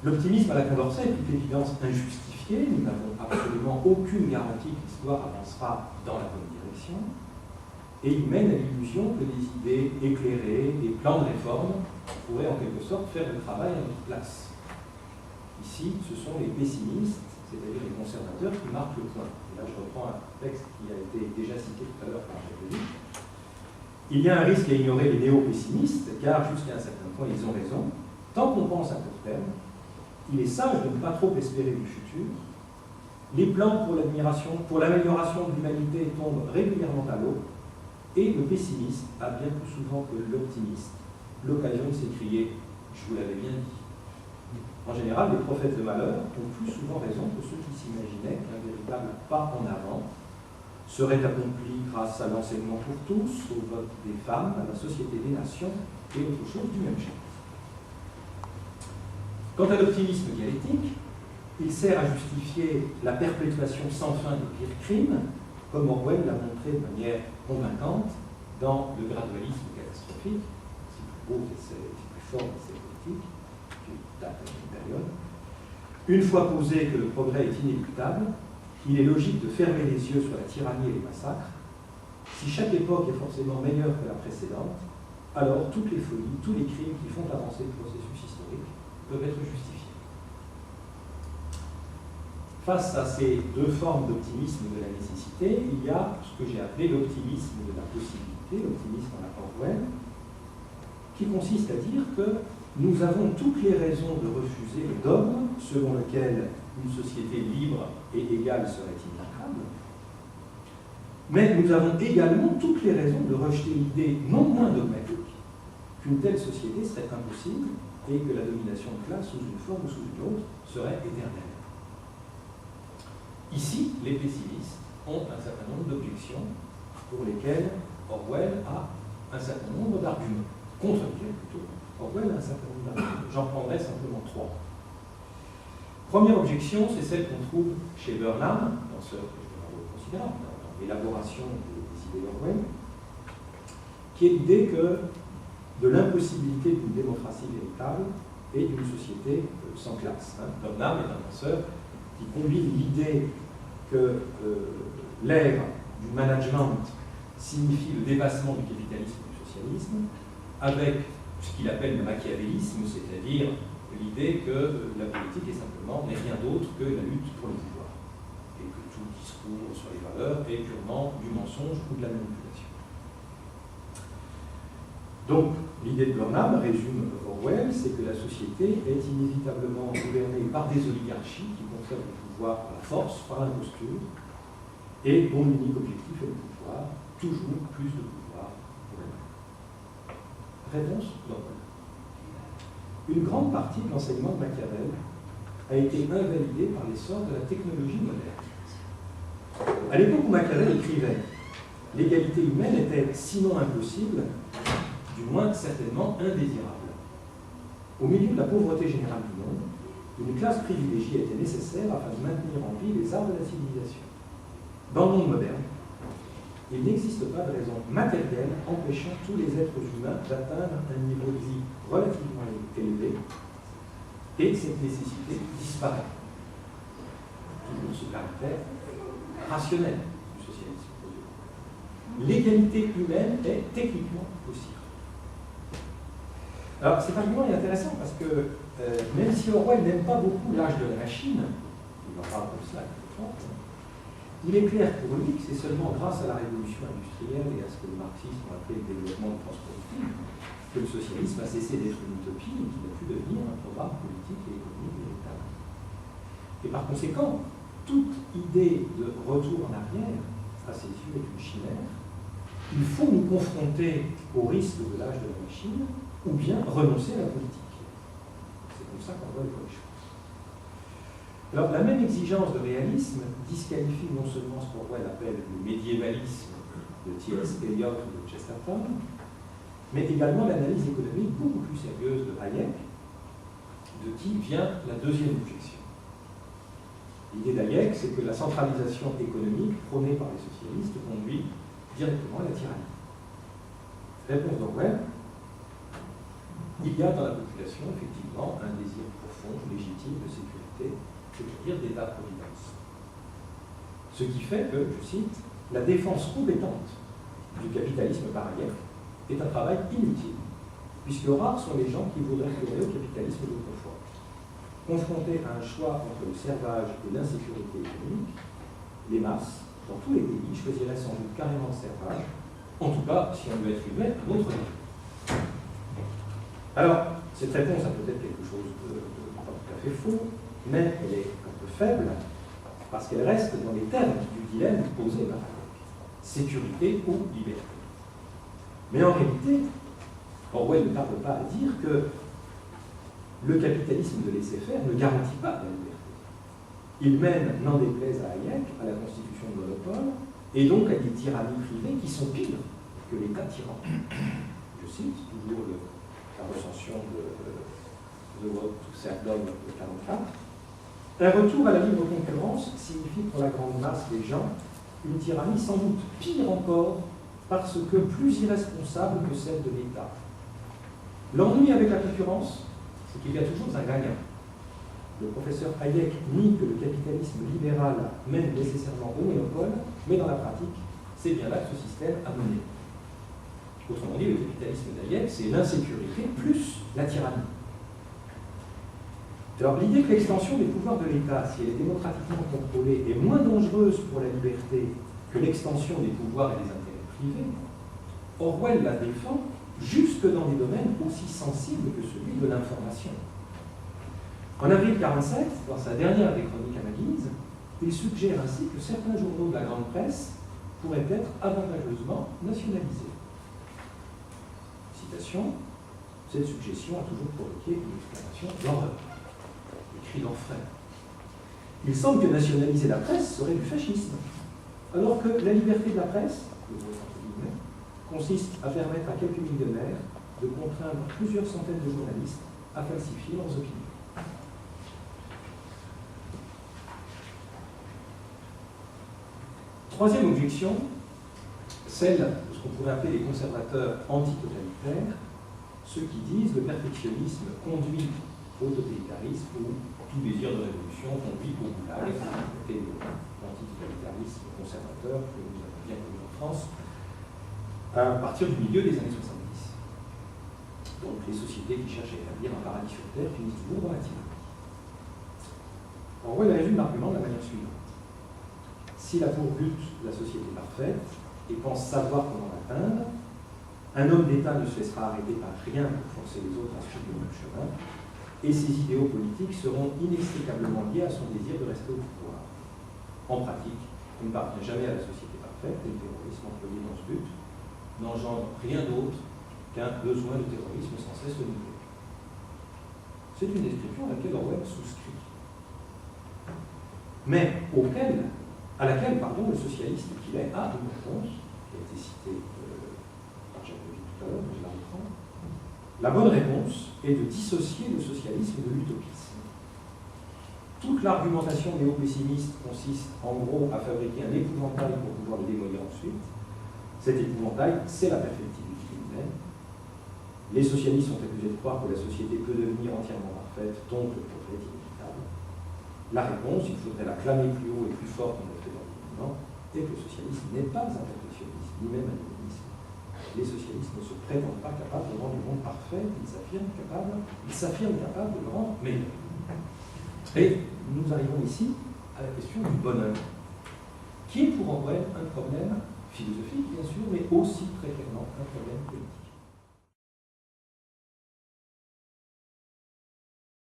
L'optimisme à la Condorcet est toute évidence injustifié. Nous n'avons absolument aucune garantie que l'histoire avancera dans la bonne direction. Et il mène à l'illusion que des idées éclairées, des plans de réforme pourraient en quelque sorte faire le travail à notre place. Ici, ce sont les pessimistes, c'est-à-dire les conservateurs, qui marquent le point. Et là, je reprends un texte qui a été déjà cité tout à l'heure par Jacques. Il y a un risque à ignorer les néo-pessimistes, car jusqu'à un certain point, ils ont raison. Tant qu'on pense à court terme, il est sage de ne pas trop espérer du futur. Les plans pour l'amélioration de l'humanité tombent régulièrement à l'eau, et le pessimiste a bien plus souvent que l'optimiste l'occasion de s'écrier « je vous l'avais bien dit ». En général, les prophètes de malheur ont plus souvent raison que ceux qui s'imaginaient qu'un véritable pas en avant serait accompli grâce à l'enseignement pour tous, au vote des femmes, à la société des nations et autre chose du même genre. Quant à l'optimisme dialectique, il sert à justifier la perpétuation sans fin des pires crimes, comme Orwell l'a montré de manière convaincante dans Le gradualisme catastrophique, c'est plus beau que c'est plus fort que c'est politique, qui date d'une période. Une fois posé que le progrès est inéluctable, il est logique de fermer les yeux sur la tyrannie et les massacres. Si chaque époque est forcément meilleure que la précédente, alors toutes les folies, tous les crimes qui font avancer le processus historique peuvent être justifiés. Face à ces deux formes d'optimisme de la nécessité, il y a ce que j'ai appelé l'optimisme de la possibilité, l'optimisme à la Orwell, qui consiste à dire que nous avons toutes les raisons de refuser le dogme selon lequel une société libre et égale serait inatteignable, mais nous avons également toutes les raisons de rejeter l'idée non moins dogmatique qu'une telle société serait impossible et que la domination de classe, sous une forme ou sous une autre, serait éternelle. Ici, les pessimistes ont un certain nombre d'objections pour lesquelles Orwell a un certain nombre d'arguments, contre lesquels plutôt Orwell a un certain nombre d'arguments. J'en prendrai simplement trois. Première objection, c'est celle qu'on trouve chez Burnham, dans ce considérable, dans l'élaboration des idées d'Orwell, qui est l'idée que de l'impossibilité d'une démocratie véritable et d'une société sans classe. Burnham est un penseur qui combine l'idée que l'ère du management signifie le dépassement du capitalisme et du socialisme, avec ce qu'il appelle le machiavélisme, c'est-à-dire l'idée que la politique n'est rien d'autre que la lutte pour le pouvoir, et que tout discours sur les valeurs est purement du mensonge ou de la manipulation. Donc, l'idée de Burnham, résume Orwell, c'est que la société est inévitablement gouvernée par des oligarchies qui conservent le pouvoir par la force, par l'imposture, et dont l'unique objectif est le pouvoir, toujours plus de pouvoir pour elle-même. Réponse d'Orwell. Une grande partie de l'enseignement de Machiavel a été invalidée par l'essor de la technologie moderne. À l'époque où Machiavel écrivait, l'égalité humaine était sinon impossible, du moins certainement indésirable. Au milieu de la pauvreté générale du monde, une classe privilégiée était nécessaire afin de maintenir en vie les arts de la civilisation. Dans le monde moderne, il n'existe pas de raison matérielle empêchant tous les êtres humains d'atteindre un niveau de vie relativement élevé, et cette nécessité disparaît. Toujours ce caractère rationnel du socialisme. L'égalité humaine est techniquement possible. Alors cet argument est intéressant parce que même si Orwell n'aime pas beaucoup l'âge de la machine, il en parle comme cela quelquefois, il est clair pour lui que c'est seulement grâce à la révolution industrielle et à ce que les marxistes ont appelé le développement de force productive que le socialisme a cessé d'être une utopie et qu'il a pu devenir un programme politique et économique véritable. Et par conséquent, toute idée de retour en arrière, à ses yeux, est une chimère. Il faut nous confronter au risque de l'âge de la machine ou bien renoncer à la politique. C'est comme ça qu'on voit les choses. Alors, la même exigence de réalisme disqualifie non seulement ce qu'Orwell appelle le médiévalisme de T.S. Eliot ou de Chesterton, mais également l'analyse économique beaucoup plus sérieuse de Hayek, de qui vient la deuxième objection. L'idée d'Hayek, c'est que la centralisation économique prônée par les socialistes conduit directement à la tyrannie. Réponse d'Orwell. il y a dans la population effectivement un désir profond, légitime de sécurité, c'est-à-dire d'État-providence. Ce qui fait que, je cite, la défense compétente du capitalisme par Hayek est un travail inutile, puisque rares sont les gens qui voudraient retourner au capitalisme d'autrefois. Confrontés à un choix entre le servage et l'insécurité économique, les masses, dans tous les pays, choisiraient sans doute carrément le servage, en tout cas, si on veut être humain, un autre niveau. Alors, cette réponse a peut-être quelque chose de pas tout à fait faux, mais elle est un peu faible, parce qu'elle reste dans les termes du dilemme posé par Hayek. Sécurité ou liberté. Mais en réalité, Orwell ne tarde pas à dire que le capitalisme de laisser-faire ne garantit pas la liberté. Il mène, n'en déplaise à Hayek, à la constitution de monopole, et donc à des tyrannies privées qui sont pires que l'État tyran. Je cite toujours la recension de The Road to Serfdom de 1944. Un retour à la libre concurrence signifie pour la grande masse des gens une tyrannie sans doute pire encore parce que plus irresponsable que celle de l'État. L'ennui avec la concurrence, c'est qu'il y a toujours un gagnant. Le professeur Hayek nie que le capitalisme libéral mène nécessairement au monopole, mais dans la pratique, c'est bien là que ce système a mené. Autrement dit, le capitalisme d'Hayek, c'est l'insécurité plus la tyrannie. Alors, l'idée que l'extension des pouvoirs de l'État, si elle est démocratiquement contrôlée, est moins dangereuse pour la liberté que l'extension des pouvoirs et des intérêts privés, Orwell la défend jusque dans des domaines aussi sensibles que celui de l'information. En avril 1947, dans sa dernière des chroniques analyses, il suggère ainsi que certains journaux de la grande presse pourraient être avantageusement nationalisés. Citation, cette suggestion a toujours provoqué une exclamation d'horreur, des cris d'enfer. Il semble que nationaliser la presse serait du fascisme, alors que la liberté de la presse, consiste à permettre à quelques millionnaires de contraindre plusieurs centaines de journalistes à falsifier leurs opinions. Troisième objection, celle de ce qu'on pourrait appeler les conservateurs antitotalitaires, ceux qui disent que le perfectionnisme conduit au totalitarisme ou tout désir de révolution conduit au goulag, et l'antitotalitarisme conservateur que nous avons bien connu en France à partir du milieu des années 70. Donc les sociétés qui cherchent à établir un paradis sur Terre finissent toujours dans la tyrannie. Orwell résume l'argument de la manière suivante. S'il a pour but la société parfaite et pense savoir comment l'atteindre, un homme d'État ne se laissera arrêter par rien pour forcer les autres à suivre le même chemin, et ses idéaux politiques seront inextricablement liés à son désir de rester au pouvoir. En pratique, on ne parvient jamais à la société parfaite, et le terrorisme employé dans ce but n'engendre rien d'autre qu'un besoin de terrorisme sans cesse renouvelé. C'est une description à laquelle Orwell souscrit, mais à laquelle le socialiste qu'il est a une réponse, qui a été citée par Jacques Lévy tout à l'heure, mais je la reprends. La bonne réponse est de dissocier le socialisme de l'utopisme. Toute l'argumentation néo-pessimiste consiste en gros à fabriquer un épouvantail pour pouvoir le démolir ensuite. Cet épouvantail, c'est la perfectibilité humaine. Les socialistes sont accusés de croire que la société peut devenir entièrement parfaite, donc le progrès est inévitable. La réponse, il faudrait la clamer plus haut et plus fort qu'on le fait dans le mouvement, est que le socialisme n'est pas un perfectionnisme, ni même un humanisme. Les socialistes ne se prétendent pas capables de rendre le monde parfait, ils s'affirment capables de le rendre meilleur. Et nous arrivons ici à la question du bonheur, qui est pour Orwell un problème philosophique, bien sûr, mais aussi très clairement un problème politique.